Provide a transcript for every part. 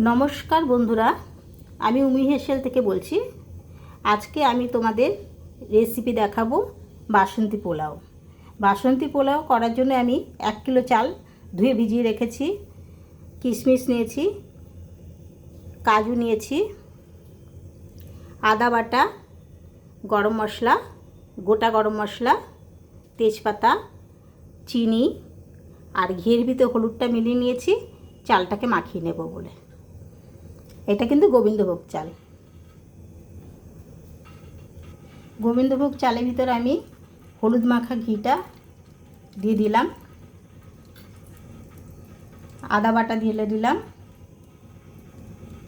নমস্কার বন্ধুরা, আমি উমি হেসেল থেকে বলছি। আজকে আমি তোমাদের রেসিপি দেখাবো বাসন্তী পোলাও। বাসন্তী পোলাও করার জন্য আমি 1 কিলো চাল ধুয়ে ভিজিয়ে রেখেছি, কিশমিশ নিয়েছি, কাজু নিয়েছি, আদা বাটা, গরম মশলা, গোটা গরম মশলা, তেজপাতা, চিনি আর ঘিয়ের ভিতরে হলুদটা মিলিয়ে নিয়েছি চালটাকে মাখিয়ে নেব বলে। এটা কিন্তু গোবিন্দভোগ চাল। গোবিন্দভোগ চালের ভিতরে আমি হলুদ মাখা ঘিটা দিয়ে দিলাম, আদা বাটা দিয়ে দিলাম,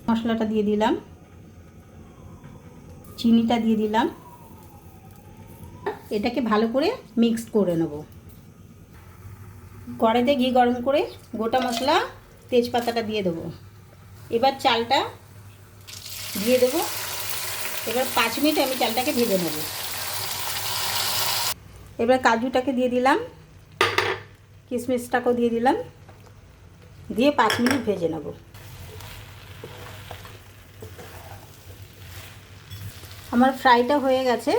মশলাটা দিয়ে দিলাম, চিনিটা দিয়ে দিলাম। এটাকে ভালো করে মিক্স করে নেব। কড়াইতে ঘি গরম করে গোটা মশলা তেজপাতাটা দিয়ে দেবো। এবার চালটা দিয়ে দেবো। এবার 5 মিনিট আমি চালটাকে ভেজে নেব। এবার কাজুটাকে দিয়ে দিলাম, কিশমিশটাকেও দিয়ে দিলাম, দিয়ে 5 মিনিট ভেজে নেব। আমার ফ্রাইটা হয়ে গেছে।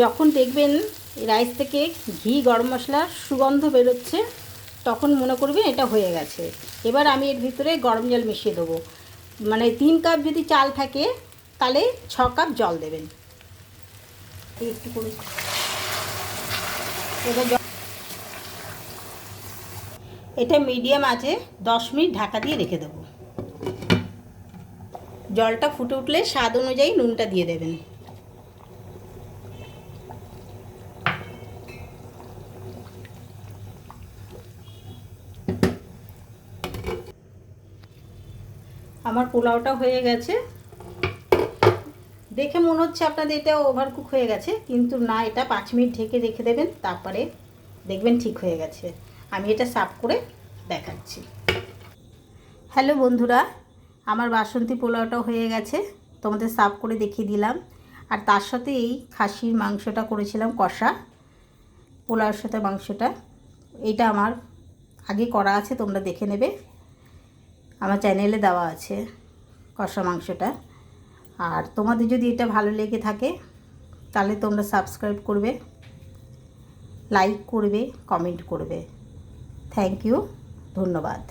যখন দেখবেন রাইস থেকে ঘি গরম মশলার সুগন্ধ বেরোচ্ছে, তখন মনে করবেন এটা হয়ে গেছে। এবার আমি এর ভিতরে গরম জল মিশিয়ে দেবো। মানে 3 কাপ যদি চাল থাকে তাহলে 6 কাপ জল দেবেন। একটু করে এবার এটা মিডিয়াম আঁচে 10 মিনিট ঢাকা দিয়ে রেখে দেবো। জলটা ফুটে উঠলে স্বাদ অনুযায়ী নুনটা দিয়ে দেবেন। আমার পোলাওটা হয়ে গেছে। দেখে মনে হচ্ছে আপনাদের এটা ওভারকুক হয়ে গেছে, কিন্তু না, এটা 5 মিনিট ঢেকে রেখে দেবেন, তারপরে দেখবেন ঠিক হয়ে গেছে। আমি এটা সার্ভ করে দেখাচ্ছি। হ্যালো বন্ধুরা, আমার বাসন্তী পোলাওটা হয়ে গেছে, তোমাদের সার্ভ করে দেখিয়ে দিলাম। আর তার সাথে এই খাসির মাংসটা করেছিলাম কষা, পোলাওর সাথে মাংসটা। এটা আমার আগে করা আছে, তোমরা দেখে নেবে, আমার চ্যানেলে দেওয়া আছে কষা মাংসটা। আর তোমাদের যদি এটা ভালো লেগে থাকে তাহলে তোমরা সাবস্ক্রাইব করবে, লাইক করবে, কমেন্ট করবে। থ্যাংক ইউ, ধন্যবাদ।